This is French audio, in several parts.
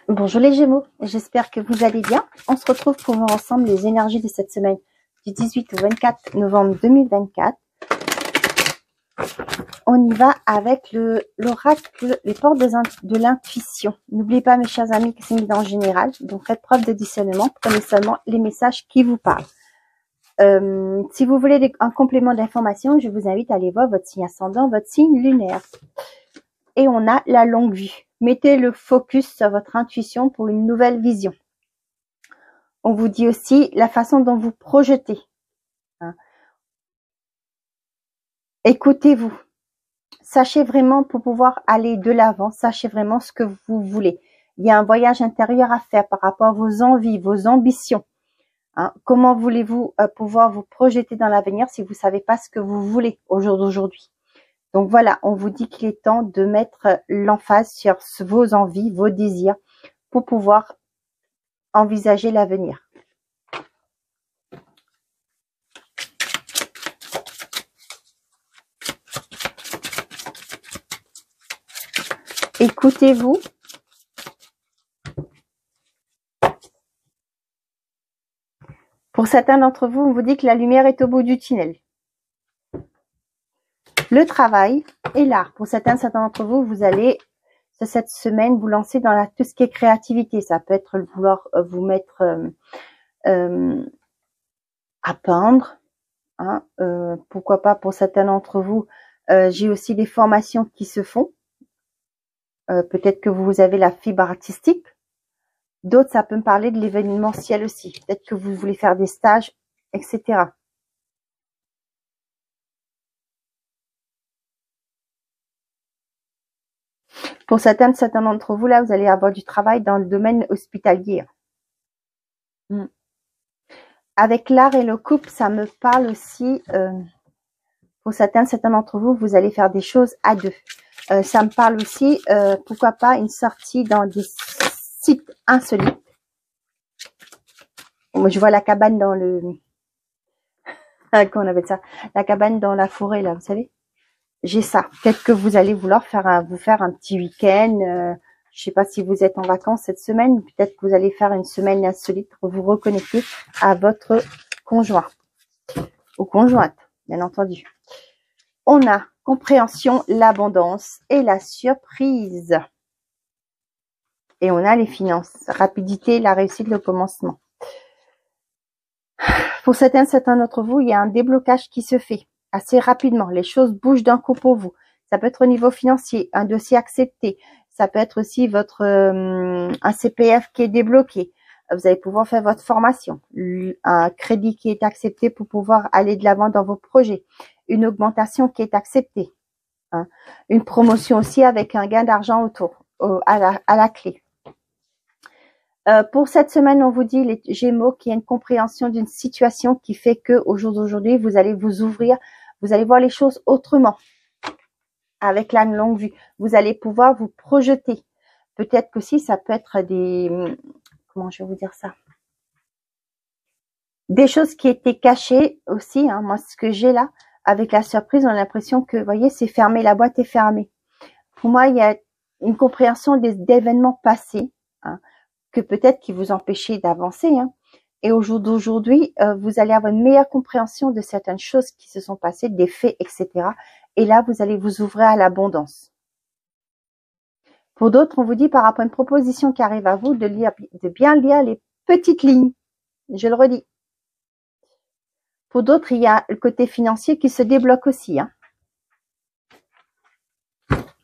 Bonjour les Gémeaux, j'espère que vous allez bien. On se retrouve pour voir ensemble les énergies de cette semaine du 18 au 24 novembre 2024. On y va avec l'oracle, les portes de l'intuition. N'oubliez pas mes chers amis que c'est une guide en général, donc faites preuve de discernement, prenez seulement les messages qui vous parlent. Si vous voulez un complément d'information, je vous invite à aller voir votre signe ascendant, votre signe lunaire. Et on a la longue vue. Mettez le focus sur votre intuition pour une nouvelle vision. On vous dit aussi la façon dont vous projetez. Écoutez-vous. Sachez vraiment pour pouvoir aller de l'avant, sachez vraiment ce que vous voulez. Il y a un voyage intérieur à faire par rapport à vos envies, vos ambitions. Comment voulez-vous pouvoir vous projeter dans l'avenir si vous ne savez pas ce que vous voulez au jour d'aujourd'hui? Donc voilà, on vous dit qu'il est temps de mettre l'emphase sur vos envies, vos désirs pour pouvoir envisager l'avenir. Écoutez-vous. Pour certains d'entre vous, on vous dit que la lumière est au bout du tunnel. Le travail et l'art. Pour certains d'entre vous, vous allez, cette semaine, vous lancer dans tout ce qui est créativité. Ça peut être vouloir vous mettre à peindre. Pourquoi pas pour certains d'entre vous. J'ai aussi des formations qui se font. Peut-être que vous avez la fibre artistique. D'autres, ça peut me parler de l'événementiel aussi. Peut-être que vous voulez faire des stages, etc. Pour certains d'entre vous, là, vous allez avoir du travail dans le domaine hospitalier. Avec l'art et le couple, ça me parle aussi, pour certains d'entre vous, vous allez faire des choses à deux. Ça me parle aussi, pourquoi pas, une sortie dans des sites insolites. Moi, je vois la cabane dans le... Comment on appelle ça? La cabane dans la forêt, là, vous savez? J'ai ça. Peut-être que vous allez vouloir vous faire un petit week-end. Je sais pas si vous êtes en vacances cette semaine. Peut-être que vous allez faire une semaine insolite pour vous reconnecter à votre conjoint. Ou conjointe, bien entendu. On a compréhension, l'abondance et la surprise. Et on a les finances, rapidité, la réussite, le commencement. Pour certains d'entre vous, il y a un déblocage qui se fait assez rapidement. Les choses bougent d'un coup pour vous. Ça peut être au niveau financier, un dossier accepté. Ça peut être aussi votre un CPF qui est débloqué. Vous allez pouvoir faire votre formation. Un crédit qui est accepté pour pouvoir aller de l'avant dans vos projets. Une augmentation qui est acceptée. Une promotion aussi avec un gain d'argent autour, à la clé. Pour cette semaine, on vous dit, les Gémeaux, qu'il y a une compréhension d'une situation qui fait que au jour d'aujourd'hui, vous allez vous ouvrir, vous allez voir les choses autrement. Avec la longue vue, vous allez pouvoir vous projeter. Peut-être qu'aussi, ça peut être des... Comment je vais vous dire ça? Des choses qui étaient cachées aussi. Moi, ce que j'ai là, avec la surprise, on a l'impression que, vous voyez, c'est fermé, la boîte est fermée. Pour moi, il y a une compréhension d'événements passés, que peut-être qui vous empêchaient d'avancer. Et au jour d'aujourd'hui, vous allez avoir une meilleure compréhension de certaines choses qui se sont passées, des faits, etc. Et là, vous allez vous ouvrir à l'abondance. Pour d'autres, on vous dit par rapport à une proposition qui arrive à vous, de bien lire les petites lignes. Je le redis. Pour d'autres, il y a le côté financier qui se débloque aussi.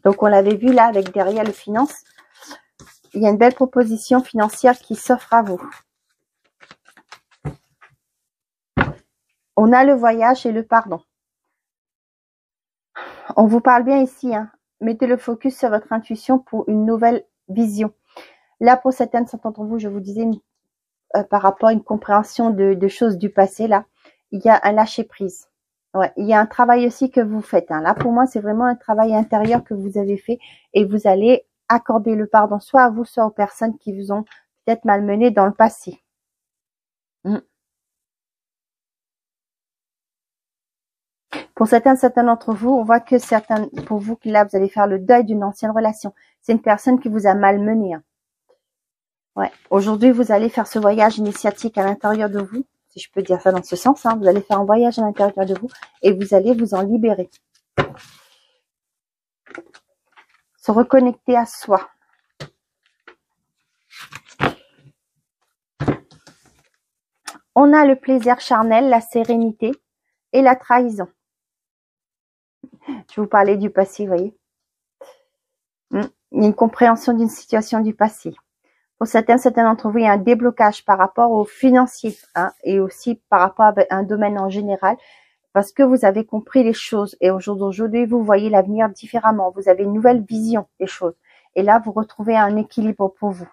Donc, on l'avait vu là avec derrière le finance. Il y a une belle proposition financière qui s'offre à vous. On a le voyage et le pardon. On vous parle bien ici. Mettez le focus sur votre intuition pour une nouvelle vision. Là, pour certaines d'entre vous, je vous disais par rapport à une compréhension de choses du passé, là, il y a un lâcher-prise. Ouais, il y a un travail aussi que vous faites. Là, pour moi, c'est vraiment un travail intérieur que vous avez fait et vous allez accorder le pardon soit à vous, soit aux personnes qui vous ont peut-être malmené dans le passé. Pour certains d'entre vous, on voit que pour vous, là, vous allez faire le deuil d'une ancienne relation. C'est une personne qui vous a malmené. Ouais. Aujourd'hui, vous allez faire ce voyage initiatique à l'intérieur de vous, si je peux dire ça dans ce sens. Hein. Vous allez faire un voyage à l'intérieur de vous et vous allez vous en libérer. Se reconnecter à soi. On a le plaisir charnel, la sérénité et la trahison. Je vous parlais du passé, vous voyez. Il y a une compréhension d'une situation du passé. Pour certains d'entre vous, il y a un déblocage par rapport aux financiers hein, et aussi par rapport à un domaine en général parce que vous avez compris les choses et aujourd'hui, vous voyez l'avenir différemment. Vous avez une nouvelle vision des choses et là, vous retrouvez un équilibre pour vous.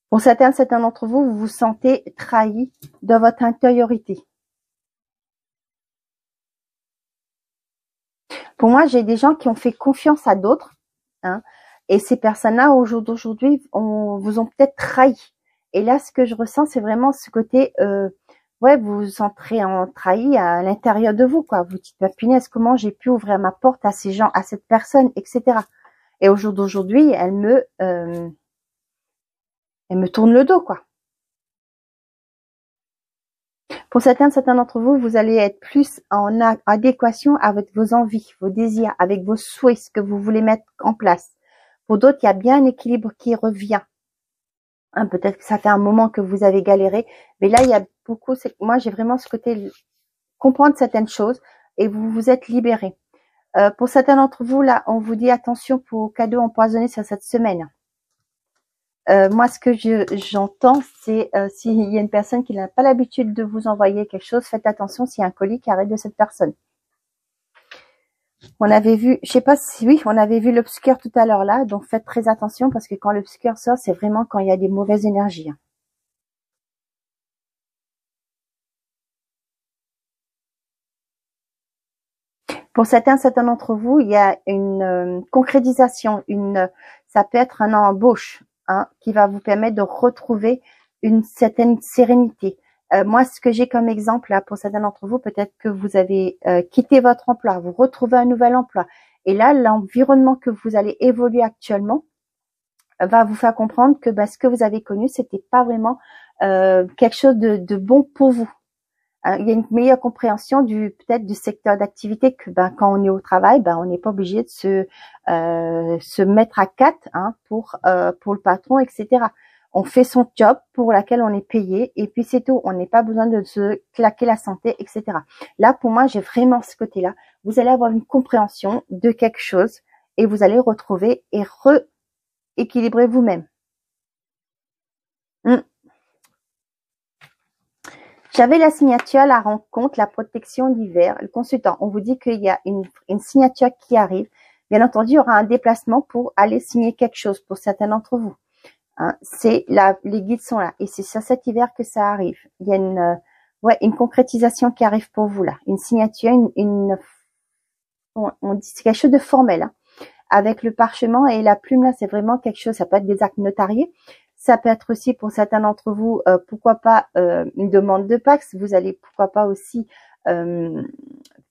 Pour certains d'entre vous, vous vous sentez trahi dans votre intériorité. Pour moi, j'ai des gens qui ont fait confiance à d'autres hein, et ces personnes-là, au jour d'aujourd'hui, vous ont peut-être trahi. Et là, ce que je ressens, c'est vraiment ce côté, ouais, vous vous sentez trahi à l'intérieur de vous, quoi. Vous dites, bah, punaise, comment j'ai pu ouvrir ma porte à ces gens, à cette personne, etc. Et au jour d'aujourd'hui, elle me tourne le dos, quoi. Pour certains d'entre vous, vous allez être plus en adéquation avec vos envies, vos désirs, avec vos souhaits, ce que vous voulez mettre en place. Pour d'autres, il y a bien un équilibre qui revient. Hein, peut-être que ça fait un moment que vous avez galéré, mais là, il y a beaucoup. Moi, j'ai vraiment ce côté comprendre certaines choses et vous vous êtes libéré. Pour certains d'entre vous, là, on vous dit attention pour cadeaux empoisonnés sur cette semaine. Moi, ce que j'entends, c'est s'il y a une personne qui n'a pas l'habitude de vous envoyer quelque chose, faites attention s'il y a un colis qui arrive de cette personne. On avait vu, je sais pas si oui, on avait vu l'obscur tout à l'heure là, donc faites très attention parce que quand l'obscur sort, c'est vraiment quand il y a des mauvaises énergies. Pour certains d'entre vous, il y a une concrétisation, ça peut être un embauche hein, qui va vous permettre de retrouver une certaine sérénité. Moi, ce que j'ai comme exemple là pour certains d'entre vous, peut-être que vous avez quitté votre emploi, vous retrouvez un nouvel emploi, et là, l'environnement que vous allez évoluer actuellement va vous faire comprendre que ce que vous avez connu, c'était pas vraiment quelque chose de bon pour vous. Il y a une meilleure compréhension peut-être du secteur d'activité que quand on est au travail, on n'est pas obligé de se mettre à quatre hein, pour le patron, etc. On fait son job pour laquelle on est payé et puis c'est tout. On n'est pas besoin de se claquer la santé, etc. Là, pour moi, j'ai vraiment ce côté-là. Vous allez avoir une compréhension de quelque chose et vous allez retrouver et rééquilibrer vous-même. J'avais la signature, la rencontre, la protection d'hiver, le consultant. On vous dit qu'il y a une signature qui arrive. Bien entendu, il y aura un déplacement pour aller signer quelque chose pour certains d'entre vous. Hein, les guides sont là et c'est sur cet hiver que ça arrive. Il y a une concrétisation qui arrive pour vous là, une signature, on dit c'est quelque chose de formel. Hein. Avec le parchemin et la plume là, c'est vraiment quelque chose. Ça peut être des actes notariés. Ça peut être aussi pour certains d'entre vous, pourquoi pas une demande de Pax. Vous allez pourquoi pas aussi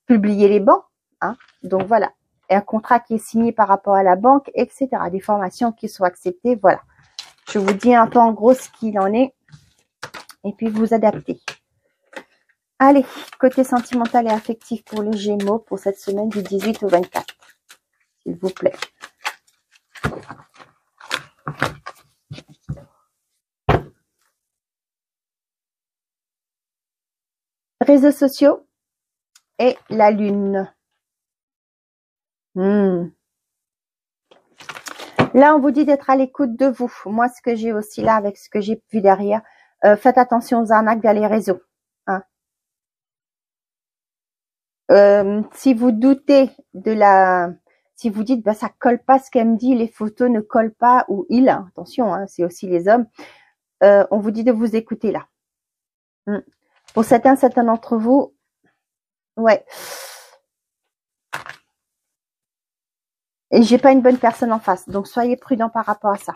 publier les bancs. Hein. Donc voilà, et un contrat qui est signé par rapport à la banque, etc. Des formations qui sont acceptées. Voilà, je vous dis un peu en gros ce qu'il en est et puis vous adaptez. Allez, côté sentimental et affectif pour les Gémeaux pour cette semaine du 18 au 24, s'il vous plaît. Réseaux sociaux et la lune. Là, on vous dit d'être à l'écoute de vous. Moi, ce que j'ai aussi là, avec ce que j'ai vu derrière, faites attention aux arnaques via les réseaux. Hein. Si vous doutez si vous dites, ça colle pas ce qu'elle me dit, les photos ne collent pas, ou attention, hein, c'est aussi les hommes, on vous dit de vous écouter là. Pour certains d'entre vous, ouais. Et j'ai pas une bonne personne en face, donc soyez prudent par rapport à ça.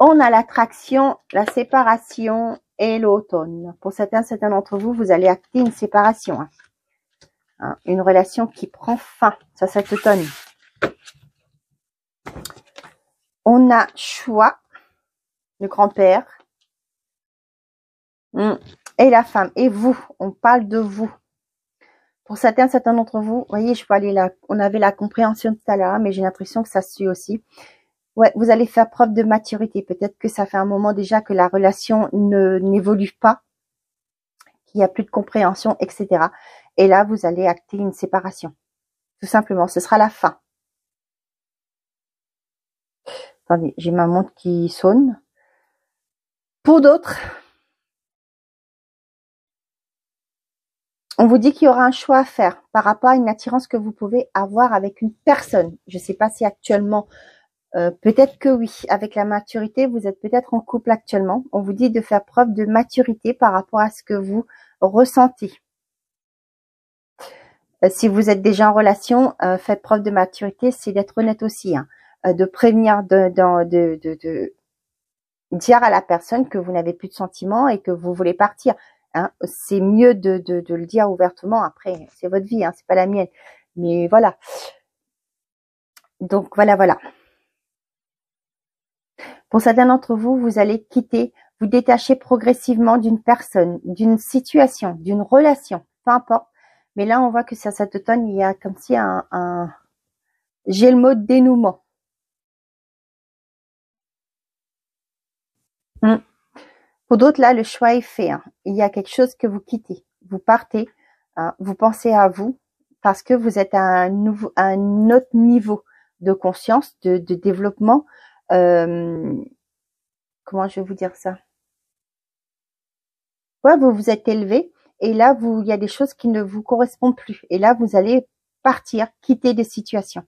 On a l'attraction, la séparation et l'automne. Pour certains d'entre vous, vous allez acter une séparation. Une relation qui prend fin. Ça, cet automne. On a choix, le grand-père. Et la femme. Et vous, on parle de vous. Pour certains d'entre vous, vous voyez, je peux aller là. On avait la compréhension tout à l'heure, mais j'ai l'impression que ça suit aussi. Ouais, vous allez faire preuve de maturité. Peut-être que ça fait un moment déjà que la relation n'évolue pas, qu'il n'y a plus de compréhension, etc. Et là, vous allez acter une séparation. Tout simplement, ce sera la fin. Attendez, j'ai ma montre qui sonne. Pour d'autres, on vous dit qu'il y aura un choix à faire par rapport à une attirance que vous pouvez avoir avec une personne. Je ne sais pas si actuellement, peut-être que oui. Avec la maturité, vous êtes peut-être en couple actuellement. On vous dit de faire preuve de maturité par rapport à ce que vous ressentez. Si vous êtes déjà en relation, faites preuve de maturité, c'est d'être honnête aussi. De prévenir, de dire à la personne que vous n'avez plus de sentiments et que vous voulez partir. C'est mieux de le dire ouvertement. Après, c'est votre vie, c'est pas la mienne. Mais voilà. Donc voilà. Pour certains d'entre vous, vous allez quitter, vous détacher progressivement d'une personne, d'une situation, d'une relation, peu importe. Mais là, on voit que sur cet automne, il y a comme si j'ai le mot dénouement. Pour d'autres, là, le choix est fait. Il y a quelque chose que vous quittez. Vous partez, vous pensez à vous parce que vous êtes à un autre niveau de conscience, de développement. Comment je vais vous dire ça? Ouais, vous vous êtes élevé et là, il y a des choses qui ne vous correspondent plus. Et là, vous allez partir, quitter des situations.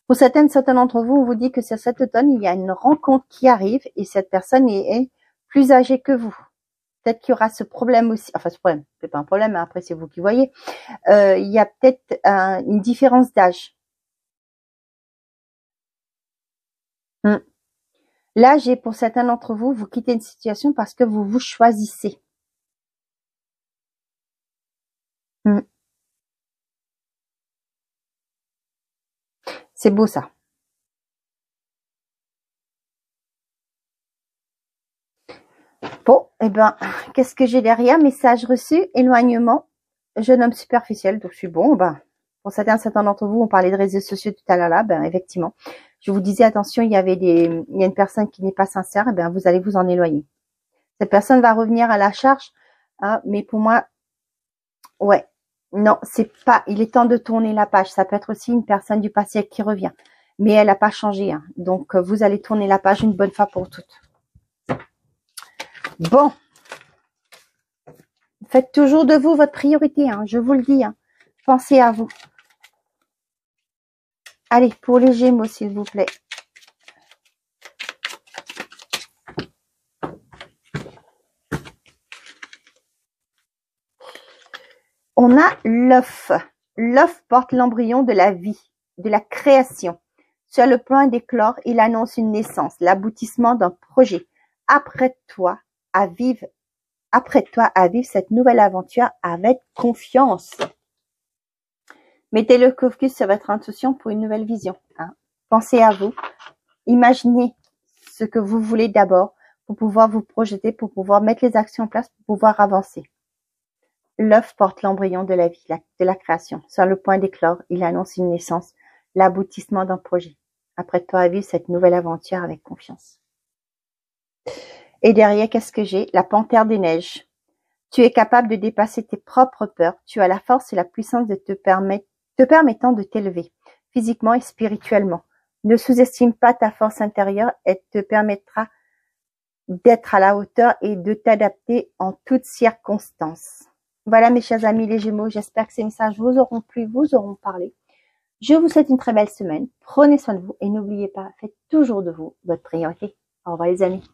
Pour certains d'entre vous, on vous dit que sur cet automne, il y a une rencontre qui arrive et cette personne est plus âgée que vous. Peut-être qu'il y aura ce problème aussi. Enfin, ce problème, c'est pas un problème, mais après, c'est vous qui voyez. Il y a peut-être une différence d'âge. Là, pour certains d'entre vous, vous quittez une situation parce que vous vous choisissez. C'est beau ça. Bon, qu'est-ce que j'ai derrière? Message reçu, éloignement, jeune homme superficiel. Donc je suis bon. Pour certains d'entre vous, on parlait de réseaux sociaux tout à l'heure là. Effectivement, je vous disais attention, il y a une personne qui n'est pas sincère. Vous allez vous en éloigner. Cette personne va revenir à la charge, mais pour moi, ouais, non, c'est pas. Il est temps de tourner la page. Ça peut être aussi une personne du passé qui revient, mais elle n'a pas changé. Donc vous allez tourner la page une bonne fois pour toutes. Bon, faites toujours de vous votre priorité, je vous le dis. Pensez à vous. Allez, pour les Gémeaux, s'il vous plaît. On a l'œuf. L'œuf porte l'embryon de la vie, de la création. Sur le point d'éclore, il annonce une naissance, l'aboutissement d'un projet. Apprête-toi à vivre cette nouvelle aventure avec confiance. Mettez le focus sur votre intuition pour une nouvelle vision. Pensez à vous. Imaginez ce que vous voulez d'abord pour pouvoir vous projeter, pour pouvoir mettre les actions en place, pour pouvoir avancer. L'œuf porte l'embryon de la vie, de la création. Sur le point d'éclore, il annonce une naissance, l'aboutissement d'un projet. Apprête-toi à vivre cette nouvelle aventure avec confiance. Et derrière, qu'est-ce que j'ai? La panthère des neiges. Tu es capable de dépasser tes propres peurs. Tu as la force et la puissance de te permettant de t'élever, physiquement et spirituellement. Ne sous-estime pas ta force intérieure, elle te permettra d'être à la hauteur et de t'adapter en toutes circonstances. Voilà mes chers amis les Gémeaux, j'espère que ces messages vous auront plu, vous auront parlé. Je vous souhaite une très belle semaine, prenez soin de vous et n'oubliez pas, faites toujours de vous votre priorité. Au revoir les amis.